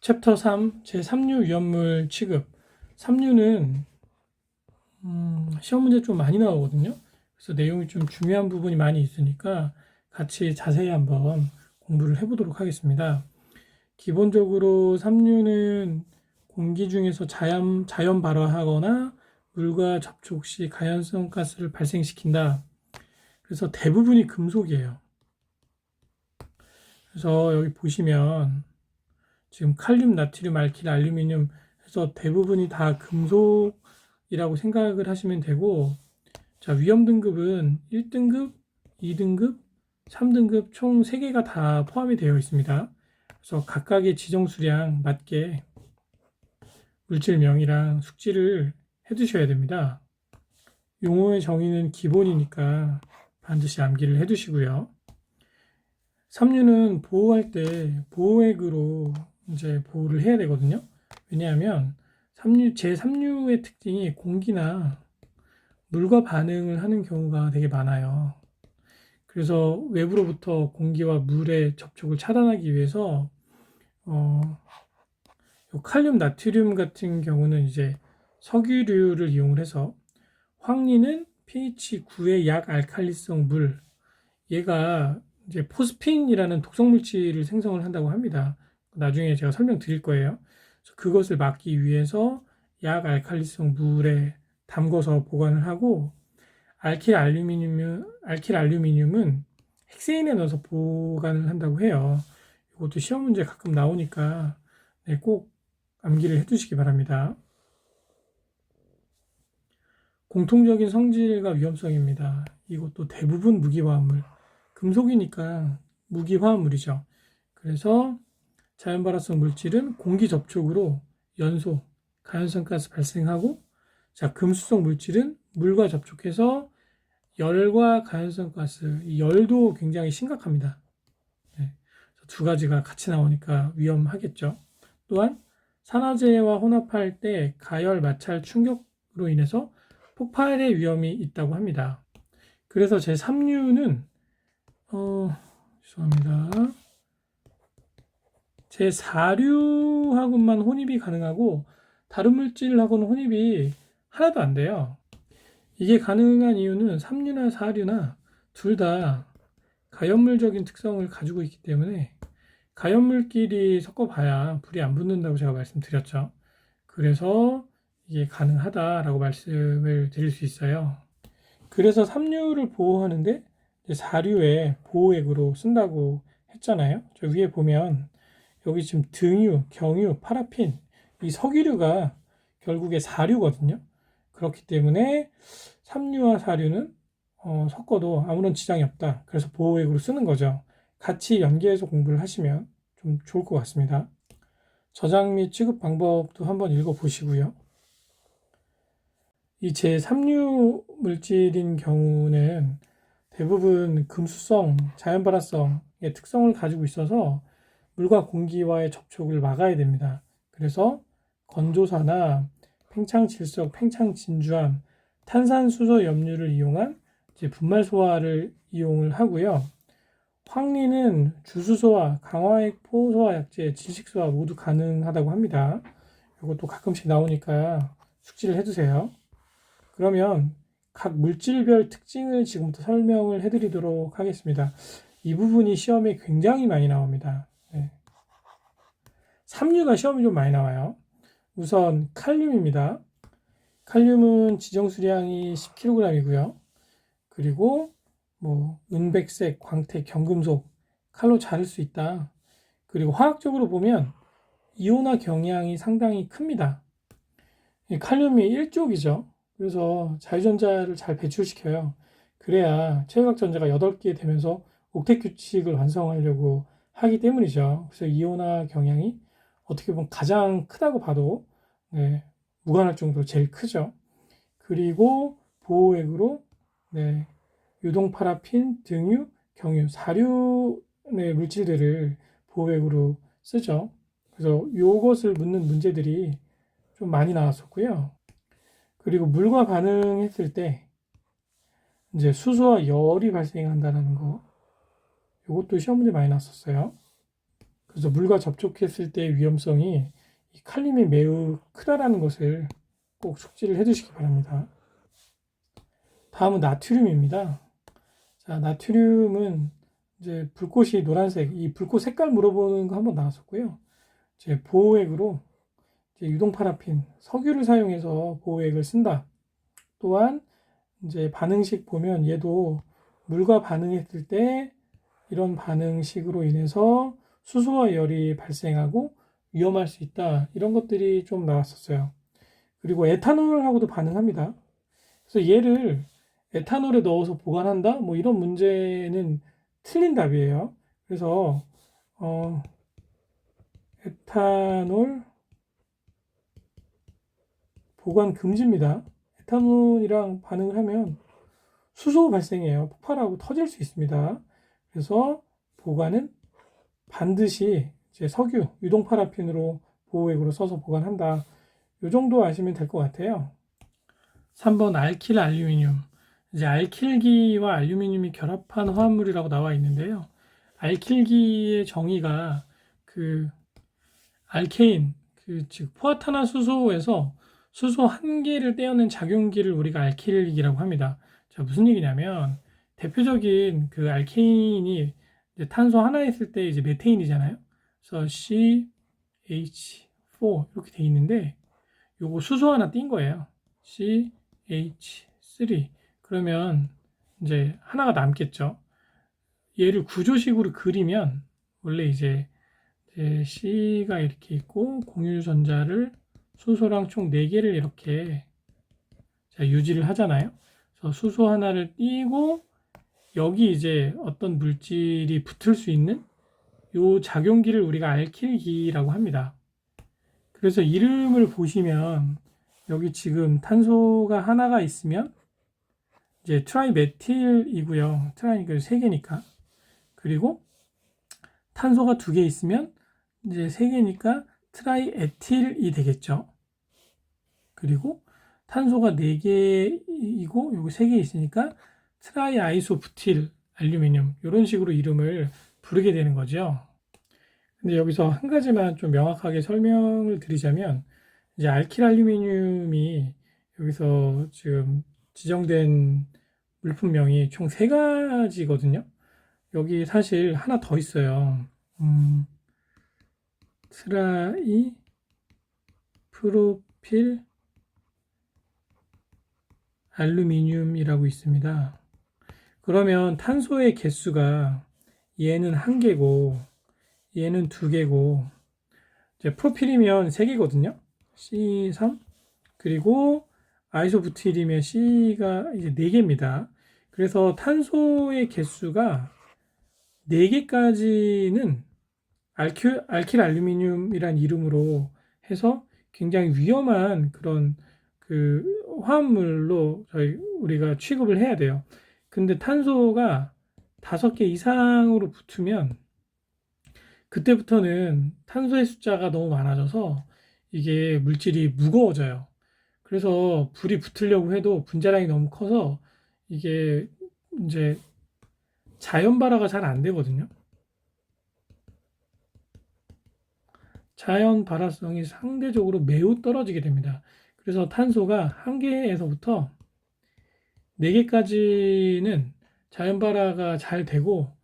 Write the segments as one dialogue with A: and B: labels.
A: 챕터 3, 제3류 위험물 취급. 3류는 시험 문제 좀 많이 나오거든요. 그래서 내용이 좀 중요한 부분이 많이 있으니까 같이 자세히 한번 공부를 해보도록 하겠습니다. 기본적으로 3류는 공기 중에서 자연 발화하거나 물과 접촉 시 가연성 가스를 발생시킨다. 그래서 대부분이 금속이에요. 그래서 여기 보시면 지금 칼륨, 나트륨, 알킬, 알루미늄 해서 대부분이 다 금속이라고 생각을 하시면 되고, 자, 위험 등급은 1등급, 2등급, 3등급 총 3개가 다 포함이 되어 있습니다. 그래서 각각의 지정 수량 맞게 물질명이랑 숙지를 해두셔야 됩니다. 용어의 정의는 기본이니까 반드시 암기를 해두시고요. 3류는 보호할 때 보호액으로 이제 보호를 해야 되거든요. 왜냐하면 제3류의 특징이 공기나 물과 반응을 하는 경우가 되게 많아요. 그래서 외부로부터 공기와 물의 접촉을 차단하기 위해서 칼륨, 나트륨 같은 경우는 이제 석유류를 이용을 해서, 황리는 pH 9의 약알칼리성 물, 얘가 이제 포스핀이라는 독성 물질을 생성을 한다고 합니다. 나중에 제가 설명드릴 거예요. 그것을 막기 위해서 약알칼리성 물에 담궈서 보관을 하고, 알킬 알루미늄은 헥세인에 넣어서 보관을 한다고 해요. 이것도 시험 문제 가끔 나오니까 꼭 암기를 해두시기 바랍니다. 공통적인 성질과 위험성입니다. 이것도 대부분 무기화합물, 금속이니까 무기화합물이죠. 그래서 자연발화성 물질은 공기 접촉으로 연소, 가연성 가스 발생하고, 자, 금수성 물질은 물과 접촉해서 열과 가연성 가스, 이 열도 굉장히 심각합니다. 네, 두 가지가 같이 나오니까 위험하겠죠. 또한 산화제와 혼합할 때 가열, 마찰, 충격으로 인해서 폭발의 위험이 있다고 합니다. 그래서 제3류는 죄송합니다. 제4류하고만 혼입이 가능하고 다른 물질하고는 혼입이 하나도 안 돼요. 이게 가능한 이유는 3류나 4류나 둘 다 가연물적인 특성을 가지고 있기 때문에, 가연물끼리 섞어봐야 불이 안 붙는다고 제가 말씀드렸죠. 그래서 이게 가능하다라고 말씀을 드릴 수 있어요. 그래서 3류를 보호하는데 4류의 보호액으로 쓴다고 했잖아요. 저 위에 보면 여기 지금 등유, 경유, 파라핀, 이 석유류가 결국에 4류거든요. 그렇기 때문에 3류와 4류는 섞어도 아무런 지장이 없다. 그래서 보호액으로 쓰는 거죠. 같이 연계해서 공부를 하시면 좀 좋을 것 같습니다. 저장 및 취급 방법도 한번 읽어보시고요. 이 제3류 물질인 경우는 대부분 금수성, 자연발화성의 특성을 가지고 있어서 물과 공기와의 접촉을 막아야 됩니다. 그래서 건조사나 팽창질석, 팽창진주암, 탄산수소 염료를 이용한 이제 분말 소화를 이용을 하고요. 황리는 주수소화, 강화액 포소화 약제, 질식소화 모두 가능하다고 합니다. 이것도 가끔씩 나오니까 숙지를 해두세요. 그러면 각 물질별 특징을 지금부터 설명을 해드리도록 하겠습니다. 이 부분이 시험에 굉장히 많이 나옵니다. 네. 3류가 시험이 좀 많이 나와요. 우선 칼륨입니다. 칼륨은 지정 수량이 10kg이고요. 그리고 은백색, 광택, 경금속, 칼로 자를 수 있다. 그리고 화학적으로 보면 이온화 경향이 상당히 큽니다. 칼륨이 1족이죠. 그래서 자유전자를 잘 배출시켜요. 그래야 최외각 전자가 8개 되면서 옥텟 규칙을 완성하려고 하기 때문이죠. 그래서 이온화 경향이 어떻게 보면 가장 크다고 봐도 무관할 정도로 제일 크죠. 그리고 보호액으로 유동 파라핀, 등유, 경유, 사류의 물질들을 보호액으로 쓰죠. 그래서 이것을 묻는 문제들이 좀 많이 나왔었고요. 그리고 물과 반응했을 때 이제 수소와 열이 발생한다는 거, 이것도 시험 문제 많이 났었어요. 그래서 물과 접촉했을 때 위험성이 이 칼륨이 매우 크다라는 것을 꼭 숙지를 해두시기 바랍니다. 다음은 나트륨입니다. 자, 나트륨은 이제 불꽃이 노란색, 이 불꽃 색깔 물어보는 거 한번 나왔었고요. 이제 보호액으로 이제 유동 파라핀, 석유를 사용해서 보호액을 쓴다. 또한 이제 반응식 보면 얘도 물과 반응했을 때 이런 반응식으로 인해서 수소와 열이 발생하고 위험할 수 있다. 이런 것들이 좀 나왔었어요. 그리고 에탄올하고도 반응합니다. 그래서 얘를 에탄올에 넣어서 보관한다? 뭐 이런 문제는 틀린 답이에요. 그래서 에탄올 보관 금지입니다. 에탄올이랑 반응을 하면 수소 발생해요. 폭발하고 터질 수 있습니다. 그래서 보관은 반드시 이제 석유, 유동 파라핀으로 보호액으로 써서 보관한다. 이 정도 아시면 될 것 같아요. 3번 알킬 알루미늄. 이제 알킬기와 알루미늄이 결합한 화합물이라고 나와 있는데요. 알킬기의 정의가 그 알케인, 즉 포화탄화수소에서 수소 한 개를 떼어낸 작용기를 우리가 알킬기라고 합니다. 자, 무슨 얘기냐면 대표적인 그 알케인이 이제 탄소 하나 있을 때 이제 메테인이잖아요. 그래서 CH4 이렇게 돼 있는데 요거 수소 하나 띈 거예요. CH3. 그러면 이제 하나가 남겠죠. 얘를 구조식으로 그리면 원래 이제 C가 이렇게 있고 공유전자를 수소랑 총 4개를 이렇게 유지를 하잖아요. 그래서 수소 하나를 띄고 여기 이제 어떤 물질이 붙을 수 있는 요 작용기를 우리가 알킬기라고 합니다. 그래서 이름을 보시면 여기 지금 탄소가 하나가 있으면 이제 트라이메틸이고요. 트라이니까 3개니까. 그리고 탄소가 2개 있으면 이제 3개니까 트라이에틸이 되겠죠. 그리고 탄소가 4개이고 요거 3개 있으니까 트라이아이소부틸 알루미늄 이런 식으로 이름을 부르게 되는 거죠. 근데 여기서 한 가지만 좀 명확하게 설명을 드리자면 이제 알킬 알루미늄이 여기서 지금 지정된 물품명이 총 3가지거든요. 여기 사실 하나 더 있어요. 트라이 프로필 알루미늄이라고 있습니다. 그러면 탄소의 개수가 얘는 1개고 얘는 2개고 이제 프로필이면 3개거든요. C3 그리고 아이소부틸이면 C가 이제 4개입니다. 그래서 탄소의 개수가 4개까지는 알킬 알루미늄이란 이름으로 해서 굉장히 위험한 그런 그 화합물로 우리가 취급을 해야 돼요. 근데 탄소가 5개 이상으로 붙으면 그때부터는 탄소의 숫자가 너무 많아져서 이게 물질이 무거워져요. 그래서 불이 붙으려고 해도 분자량이 너무 커서 이게 이제 자연 발화가 잘 안 되거든요. 자연 발화성이 상대적으로 매우 떨어지게 됩니다. 그래서 탄소가 1개에서부터 4개까지는 자연 발화가 잘 되고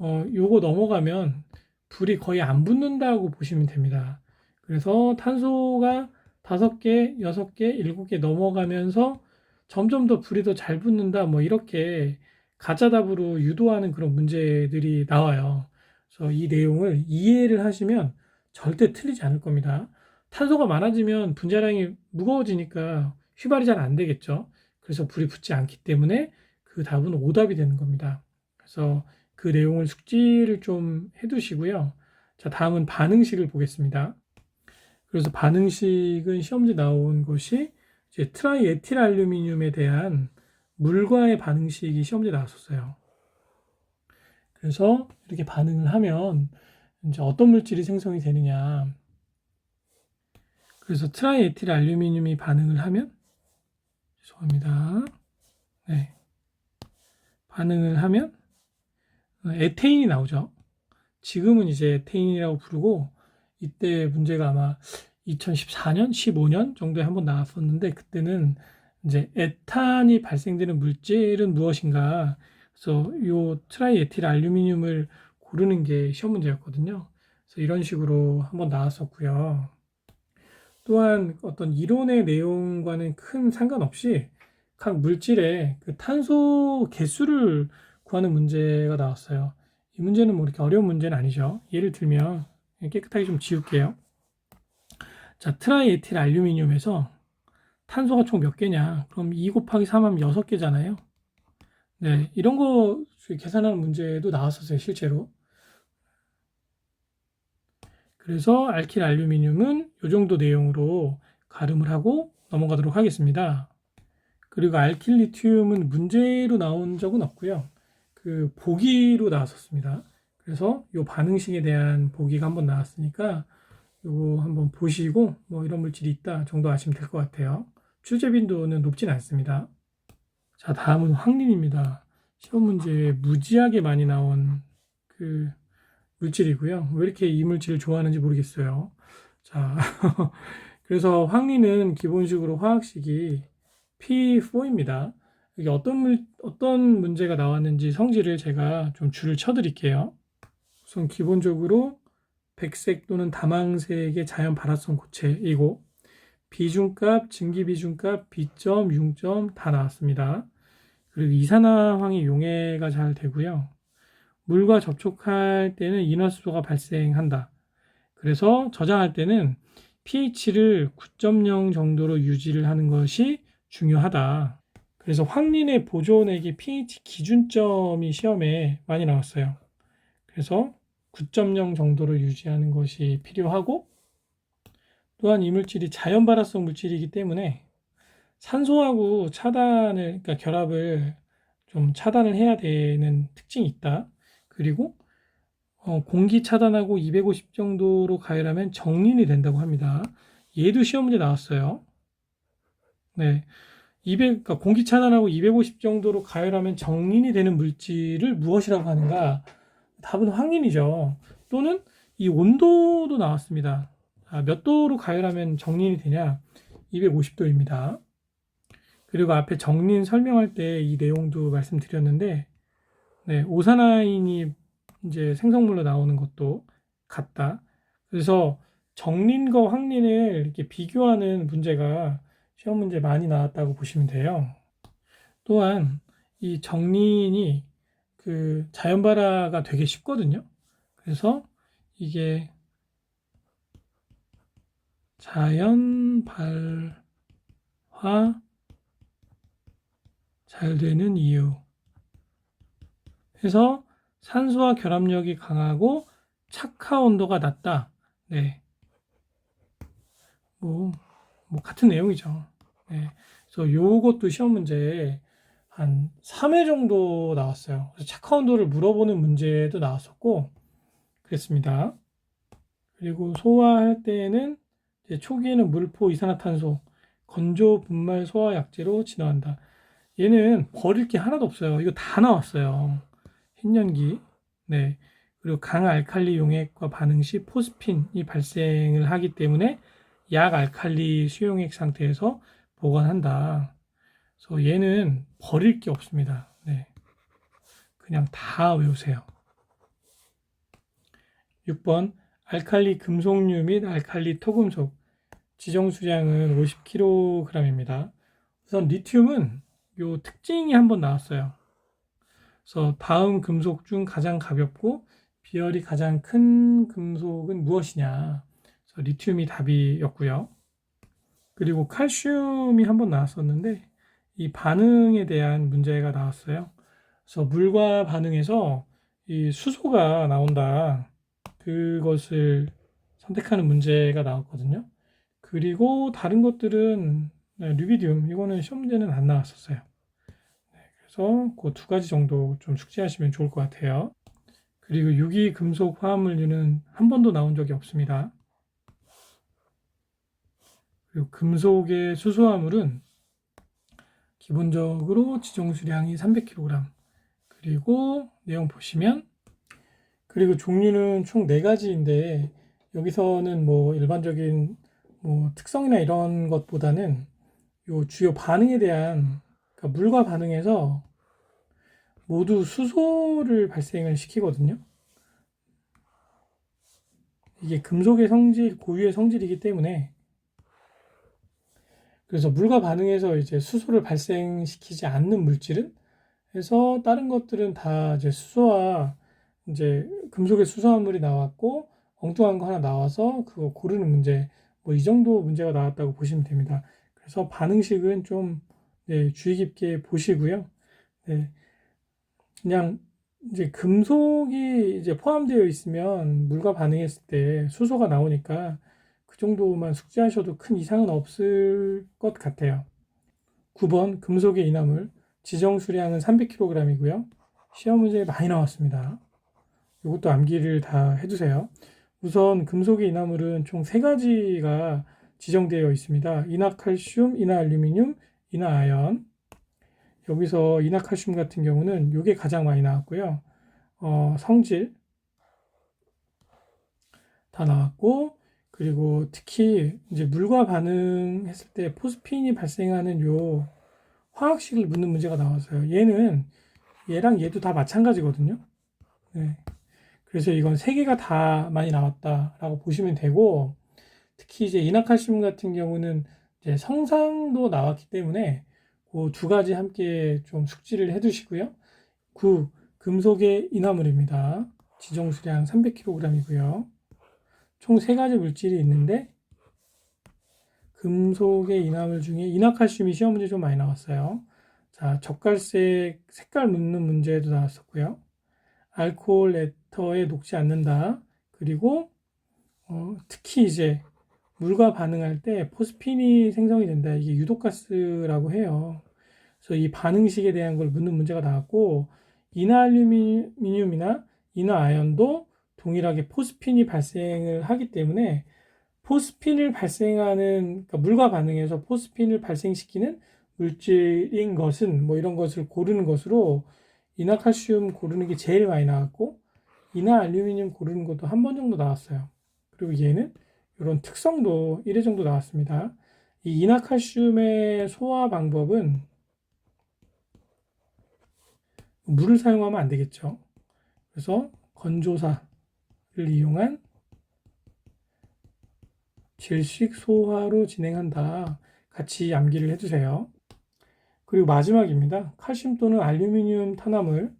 A: 요거 넘어가면 불이 거의 안 붙는다고 보시면 됩니다. 그래서 탄소가 5개, 6개, 7개 넘어가면서 점점 더 불이 더 잘 붙는다 뭐 이렇게 가짜답으로 유도하는 그런 문제들이 나와요. 그래서 이 내용을 이해를 하시면 절대 틀리지 않을 겁니다. 탄소가 많아지면 분자량이 무거워지니까 휘발이 잘 안 되겠죠. 그래서 불이 붙지 않기 때문에 그 답은 오답이 되는 겁니다. 그래서 그 내용을 숙지를 좀 해두시고요. 자, 다음은 반응식을 보겠습니다. 그래서 반응식은 시험지 나온 것이 이제 트라이에틸 알루미늄에 대한 물과의 반응식이 시험지에 나왔었어요. 그래서 이렇게 반응을 하면 이제 어떤 물질이 생성이 되느냐. 그래서 트라이에틸 알루미늄이 반응을 하면 죄송합니다. 네. 반응을 하면 에테인이 나오죠. 지금은 이제 테인이라고 부르고, 이때 문제가 아마 2014년, 15년 정도에 한번 나왔었는데, 그때는 이제 에탄이 발생되는 물질은 무엇인가, 그래서 요 트라이에틸 알루미늄을 고르는 게 시험 문제였거든요. 그래서 이런 식으로 한번 나왔었고요. 또한 어떤 이론의 내용과는 큰 상관없이 각 물질의 그 탄소 개수를 구하는 문제가 나왔어요. 이 문제는 뭐 이렇게 어려운 문제는 아니죠. 예를 들면 깨끗하게 좀 지울게요. 자, 트라이에틸 알루미늄에서 탄소가 총 몇 개냐? 그럼 2 곱하기 3 하면 6개잖아요. 네, 이런 거 계산하는 문제도 나왔었어요, 실제로. 그래서 알킬 알루미늄은 이 정도 내용으로 가름을 하고 넘어가도록 하겠습니다. 그리고 알킬 리튬은 문제로 나온 적은 없고요. 그 보기로 나왔었습니다. 그래서 이 반응식에 대한 보기가 한번 나왔으니까 이거 한번 보시고 뭐 이런 물질이 있다 정도 아시면 될 것 같아요. 출제 빈도는 높진 않습니다. 자, 다음은 황린입니다. 시험 문제에 무지하게 많이 나온 그 물질이고요. 왜 이렇게 이 물질을 좋아하는지 모르겠어요. 자, 그래서 황린은 기본식으로 화학식이 P4입니다. 여기 어떤 문제가 나왔는지 성질을 제가 좀 줄을 쳐드릴게요. 우선 기본적으로 백색 또는 다망색의 자연 발화성 고체이고, 비중값, 증기비중값, B점, 융점 다 나왔습니다. 그리고 이산화황이 용해가 잘 되고요. 물과 접촉할 때는 인화수소가 발생한다. 그래서 저장할 때는 pH를 9.0 정도로 유지를 하는 것이 중요하다. 그래서 황린의 보존액의 pH 기준점이 시험에 많이 나왔어요. 그래서 9.0 정도로 유지하는 것이 필요하고, 또한 이 물질이 자연 발화성 물질이기 때문에 산소하고 그러니까 결합을 좀 차단을 해야 되는 특징이 있다. 그리고 공기 차단하고 250 정도로 가열하면 정린이 된다고 합니다. 얘도 시험 문제 나왔어요. 네. 그러니까 공기 차단하고 250 정도로 가열하면 정린이 되는 물질을 무엇이라고 하는가? 답은 황린이죠. 또는 이 온도도 나왔습니다. 몇 도로 가열하면 정린이 되냐? 250도입니다. 그리고 앞에 정린 설명할 때 이 내용도 말씀드렸는데, 네, 오산화인이 이제 생성물로 나오는 것도 같다. 그래서 정린과 황린을 이렇게 비교하는 문제가 시험 문제 많이 나왔다고 보시면 돼요. 또한 이 정린이 그 자연 발화가 되게 쉽거든요. 그래서 이게 자연 발화 잘 되는 이유. 해서 산소와 결합력이 강하고 착화 온도가 낮다. 네. 뭐 같은 내용이죠. 네. 그래서 요것도 시험 문제에 한 3회 정도 나왔어요. 그래서 착화 온도를 물어보는 문제도 나왔었고, 그랬습니다. 그리고 소화할 때에는 이제 초기에는 물포, 이산화탄소, 건조 분말 소화 약제로 진화한다. 얘는 버릴 게 하나도 없어요. 이거 다 나왔어요. 흰연기. 네. 그리고 강알칼리 용액과 반응 시 포스핀이 발생을 하기 때문에 약알칼리 수용액 상태에서 보관한다. 그래서 얘는 버릴 게 없습니다. 네. 그냥 다 외우세요. 6번 알칼리 금속류 및 알칼리 토금속 지정 수량은 50kg입니다. 우선 리튬은 요 특징이 한번 나왔어요. 그래서 다음 금속 중 가장 가볍고 비열이 가장 큰 금속은 무엇이냐? 그래서 리튬이 답이었고요. 그리고 칼슘이 한번 나왔었는데 이 반응에 대한 문제가 나왔어요. 그래서 물과 반응해서 이 수소가 나온다. 그것을 선택하는 문제가 나왔거든요. 그리고 다른 것들은 르비디움 이거는 시험 문제는 안 나왔었어요. 그래서 그 두 가지 정도 좀 숙지하시면 좋을 것 같아요. 그리고 유기 금속 화합물류는 한 번도 나온 적이 없습니다. 그리고 금속의 수소화물은 기본적으로 지정 수량이 300kg. 그리고 내용 보시면 그리고 종류는 총 4가지인데 여기서는 뭐 일반적인 뭐 특성이나 이런 것보다는 요 주요 반응에 대한 그러니까 물과 반응해서 모두 수소를 발생을 시키거든요. 이게 금속의 성질, 고유의 성질이기 때문에 그래서 물과 반응해서 이제 수소를 발생시키지 않는 물질은 해서 다른 것들은 다 이제 수소와 이제 금속의 수소화물이 나왔고 엉뚱한 거 하나 나와서 그거 고르는 문제 뭐 이 정도 문제가 나왔다고 보시면 됩니다. 그래서 반응식은 좀 네, 주의 깊게 보시고요. 네, 그냥 이제 금속이 이제 포함되어 있으면 물과 반응했을 때 수소가 나오니까 그 정도만 숙지하셔도 큰 이상은 없을 것 같아요. 9번 금속의 인화물 지정 수량은 300kg이고요. 시험 문제에 많이 나왔습니다. 이것도 암기를 다 해두세요. 우선 금속의 인화물은 총 3가지가 지정되어 있습니다. 인화칼슘, 인화알루미늄, 인화아연. 여기서 인화칼슘 같은 경우는 이게 가장 많이 나왔고요. 성질 다 나왔고, 그리고 특히 이제 물과 반응했을 때 포스핀이 발생하는 요 화학식을 묻는 문제가 나왔어요. 얘랑 얘도 다 마찬가지거든요. 네. 그래서 이건 3개가 다 많이 나왔다라고 보시면 되고, 특히 이제 인화칼슘 같은 경우는 이제 성상도 나왔기 때문에 그 2가지 함께 좀 숙지를 해 두시고요. 9. 금속의 인화물입니다. 지정 수량 300kg이고요. 총 3가지 물질이 있는데 금속의 인화물 중에 인화칼슘이 시험 문제 좀 많이 나왔어요. 자, 젓갈색 색깔 묻는 문제도 나왔었고요. 알코올 에터에 녹지 않는다. 그리고 특히 이제 물과 반응할 때 포스핀이 생성이 된다. 이게 유독가스라고 해요. 그래서 이 반응식에 대한 걸 묻는 문제가 나왔고 인화알루미늄이나 인화아연도 동일하게 포스핀이 발생을 하기 때문에 포스핀을 발생하는 그러니까 물과 반응해서 포스핀을 발생시키는 물질인 것은 뭐 이런 것을 고르는 것으로 인화칼슘 고르는 게 제일 많이 나왔고 인화알루미늄 고르는 것도 한 번 정도 나왔어요. 그리고 얘는 이런 특성도 1회 정도 나왔습니다. 이 인화칼슘의 소화 방법은 물을 사용하면 안 되겠죠. 그래서 건조사를 이용한 질식 소화로 진행한다. 같이 암기를 해주세요. 그리고 마지막입니다. 칼슘 또는 알루미늄 탄화물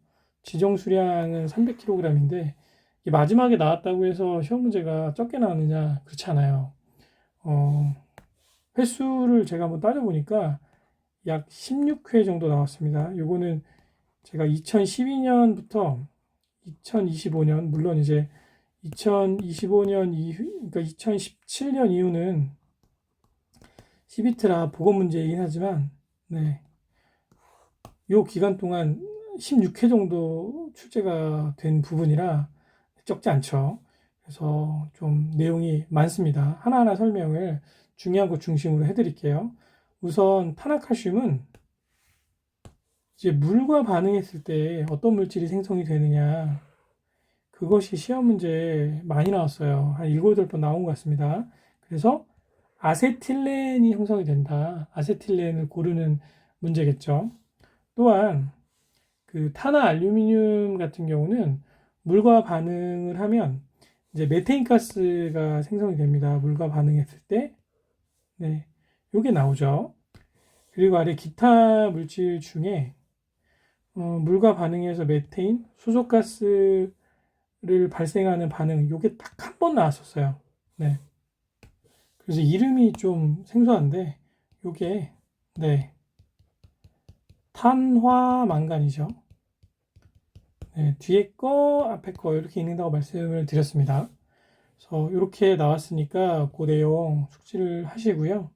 A: 지정 수량은 300kg인데 마지막에 나왔다고 해서 시험 문제가 적게 나왔느냐? 그렇지 않아요. 횟수를 제가 한번 따져보니까 약 16회 정도 나왔습니다. 요거는 제가 2012년부터 2025년, 물론 이제 2025년 이후, 그러니까 2017년 이후는 시비트라 보건 문제이긴 하지만, 네. 요 기간 동안 16회 정도 출제가 된 부분이라 적지 않죠. 그래서 좀 내용이 많습니다. 하나하나 설명을 중요한 것 중심으로 해드릴게요. 우선 탄화칼슘은 이제 물과 반응했을 때 어떤 물질이 생성이 되느냐 그것이 시험 문제 많이 나왔어요. 한 7, 8번 나온 것 같습니다. 그래서 아세틸렌이 형성이 된다. 아세틸렌을 고르는 문제겠죠. 또한 그 탄화알루미늄 같은 경우는 물과 반응을 하면 이제 메테인 가스가 생성이 됩니다. 물과 반응했을 때. 네. 요게 나오죠. 그리고 아래 기타 물질 중에 물과 반응해서 메테인, 수소가스를 발생하는 반응, 요게 딱 한 번 나왔었어요. 네. 그래서 이름이 좀 생소한데, 요게, 네. 탄화망간이죠. 네, 뒤에 거, 앞에 거 이렇게 읽는다고 말씀을 드렸습니다. 그래서 이렇게 나왔으니까 그 내용 숙지를 하시고요.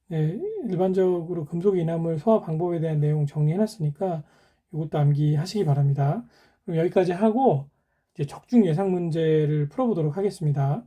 A: 네, 일반적으로 금속 인화물 소화 방법에 대한 내용 정리해놨으니까 이것도 암기하시기 바랍니다. 그럼 여기까지 하고 이제 적중 예상 문제를 풀어보도록 하겠습니다.